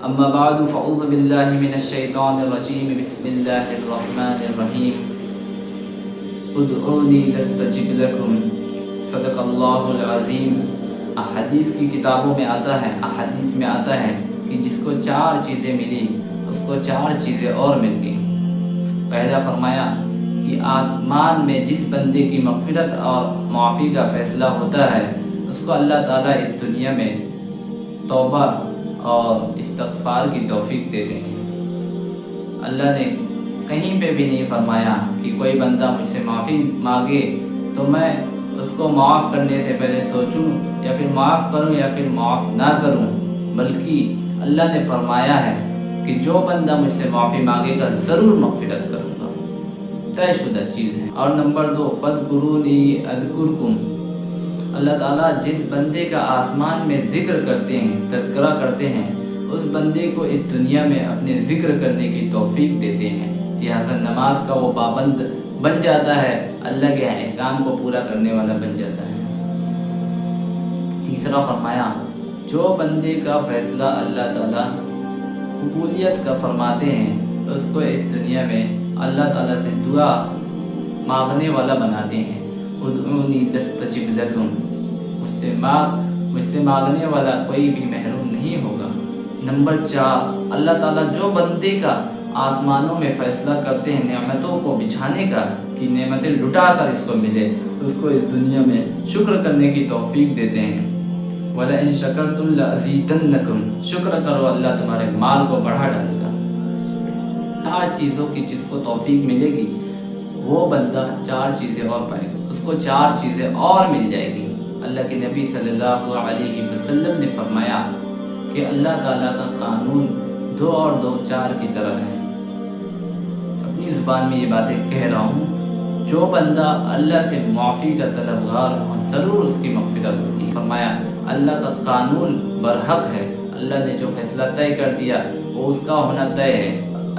اما بعد فاعوذ باللہ من الشیطان الرجیم بسم اللہ الرحمن الرحیم ادعونی استجب لکم صدق اللہ العظیم۔ احادیث کی کتابوں میں آتا ہے، احادیث میں آتا ہے کہ جس کو 4 چیزیں ملی اس کو 4 چیزیں اور مل گئیں۔ پہلا فرمایا کہ آسمان میں جس بندے کی مغفرت اور معافی کا فیصلہ ہوتا ہے اس کو اللہ تعالیٰ اس دنیا میں توبہ اور استغفار کی توفیق دیتے ہیں۔ اللہ نے کہیں پہ بھی نہیں فرمایا کہ کوئی بندہ مجھ سے معافی مانگے تو میں اس کو معاف کرنے سے پہلے سوچوں یا پھر معاف کروں یا پھر معاف نہ کروں، بلکہ اللہ نے فرمایا ہے کہ جو بندہ مجھ سے معافی مانگے گا ضرور مغفرت کروں گا، طے شدہ چیز ہے۔ اور نمبر 2 فاذکرونی اذکرکم، اللہ تعالیٰ جس بندے کا آسمان میں ذکر کرتے ہیں، تذکرہ کرتے ہیں، اس بندے کو اس دنیا میں اپنے ذکر کرنے کی توفیق دیتے ہیں، لہٰذا نماز کا وہ پابند بن جاتا ہے، اللہ کے احکام کو پورا کرنے والا بن جاتا ہے۔ تیسرا فرمایا جو بندے کا فیصلہ اللہ تعالیٰ قبولیت کا فرماتے ہیں اس کو اس دنیا میں اللہ تعالیٰ سے دعا مانگنے والا بناتے ہیں۔ ادعونی استجب لکم، مجھ سے مانگنے والا کوئی بھی محروم نہیں ہوگا۔ نمبر 4 اللہ تعالیٰ جو بندے کا آسمانوں میں فیصلہ کرتے ہیں نعمتوں کو بچھانے کا کہ نعمتیں لٹا کر اس کو ملے، اس کو اس دنیا میں شکر کرنے کی توفیق دیتے ہیں۔ وَلَئِن شَكَرْتُمْ لَأَزِيدَنَّكُمْ، شکر کرو اللہ تمہارے مال کو بڑھا ڈالے گا۔ 4 چیزوں کی جس کو توفیق ملے گی وہ بندہ 4 چیزیں اور پائے گا، اس کو 4 چیزیں اور مل جائے گی۔ اللہ کے نبی صلی اللہ علیہ وسلم نے فرمایا کہ اللہ تعالیٰ کا قانون 2 اور 2 4 کی طرح ہے۔ اپنی زبان میں یہ باتیں کہہ رہا ہوں، جو بندہ اللہ سے معافی کا طلبگار ہو ضرور اس کی مغفرت ہوتی ہے۔ فرمایا اللہ کا قانون برحق ہے، اللہ نے جو فیصلہ طے کر دیا وہ اس کا ہونا طے ہے۔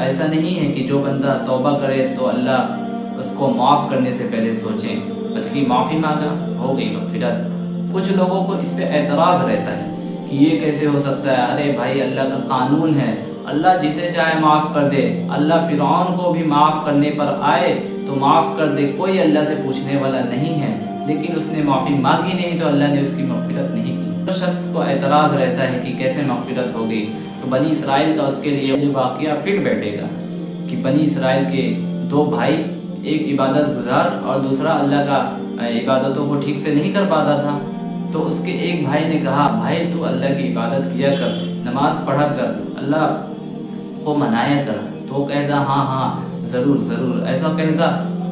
ایسا نہیں ہے کہ جو بندہ توبہ کرے تو اللہ اس کو معاف کرنے سے پہلے سوچیں، بلکہ معافی مانگا ہو گئی مغفرت۔ کچھ لوگوں کو اس پہ اعتراض رہتا ہے کہ یہ کیسے ہو سکتا ہے، ارے بھائی اللہ کا قانون ہے، اللہ جسے چاہے معاف کر دے، اللہ فرعون کو بھی معاف کرنے پر آئے تو معاف کر دے، کوئی اللہ سے پوچھنے والا نہیں ہے، لیکن اس نے معافی مانگی نہیں تو اللہ نے اس کی مغفرت نہیں کی۔ اس شخص کو اعتراض رہتا ہے کہ کیسے مغفرت ہوگی، تو بنی اسرائیل کا اس کے لیے یہ واقعہ پھر بیٹھے گا کہ بنی اسرائیل کے 2 بھائی، ایک عبادت گزار اور دوسرا اللہ کا عبادتوں کو ٹھیک سے نہیں کر پاتا تھا، تو اس کے ایک بھائی نے کہا بھائی تو اللہ کی عبادت کیا کر، نماز پڑھا کر، اللہ کو منایا کر، تو وہ کہتا ہاں ضرور ضرور ایسا کہتا۔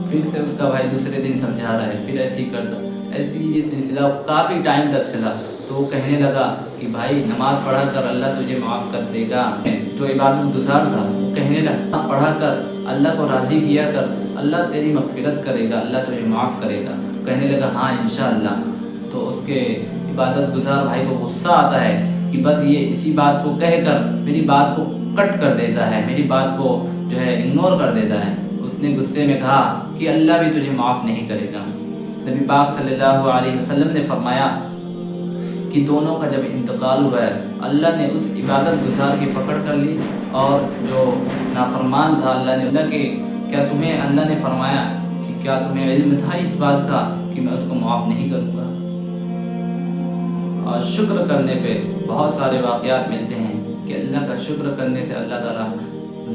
پھر سے اس کا بھائی دوسرے دن سمجھا رہا ہے، پھر ایسے ہی کرتا، ایسے یہ سلسلہ کافی ٹائم تک چلا، تو وہ کہنے لگا کہ بھائی نماز پڑھا کر اللہ تجھے معاف کر دے گا۔ جو عبادت گزار تھا وہ کہنے لگا نماز پڑھا کر اللہ کو راضی کیا کر، اللہ تیری مغفرت کرے گا، اللہ تجھے معاف کرے گا۔ کہنے لگا ہاں انشاءاللہ۔ تو اس کے عبادت گزار بھائی کو غصہ آتا ہے کہ بس یہ اسی بات کو کہہ کر میری بات کو کٹ کر دیتا ہے، میری بات کو جو ہے اگنور کر دیتا ہے۔ اس نے غصے میں کہا کہ اللہ بھی تجھے معاف نہیں کرے گا۔ نبی پاک صلی اللہ علیہ وسلم نے فرمایا کہ دونوں کا جب انتقال ہوا ہے اللہ نے اس عبادت گزار کی پکڑ کر لی، اور جو نافرمان تھا اللہ کے کیا تمہیں اللہ نے فرمایا کہ کیا تمہیں علم تھا اس بات کا کہ میں اس کو معاف نہیں کروں گا۔ اور شکر کرنے پہ بہت سارے واقعات ملتے ہیں کہ اللہ کا شکر کرنے سے اللہ تعالیٰ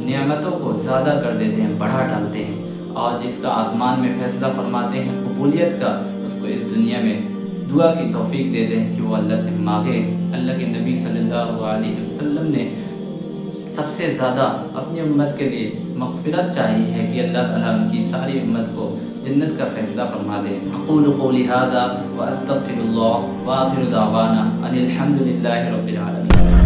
نعمتوں کو زیادہ کر دیتے ہیں، بڑھا ڈالتے ہیں، اور جس کا آسمان میں فیصلہ فرماتے ہیں قبولیت کا اس کو اس دنیا میں دعا کی توفیق دیتے ہیں کہ وہ اللہ سے مانگے۔ اللہ کے نبی صلی اللہ علیہ وسلم نے سب سے زیادہ اپنی امت کے لیے مغفرت چاہی ہے کہ اللہ تعالیٰ ان کی ساری امت کو جنت کا فیصلہ فرما دے۔ اقول قولی ھذا واستغفر اللہ وآخر دعوانا ان الحمد للہ رب العالمین۔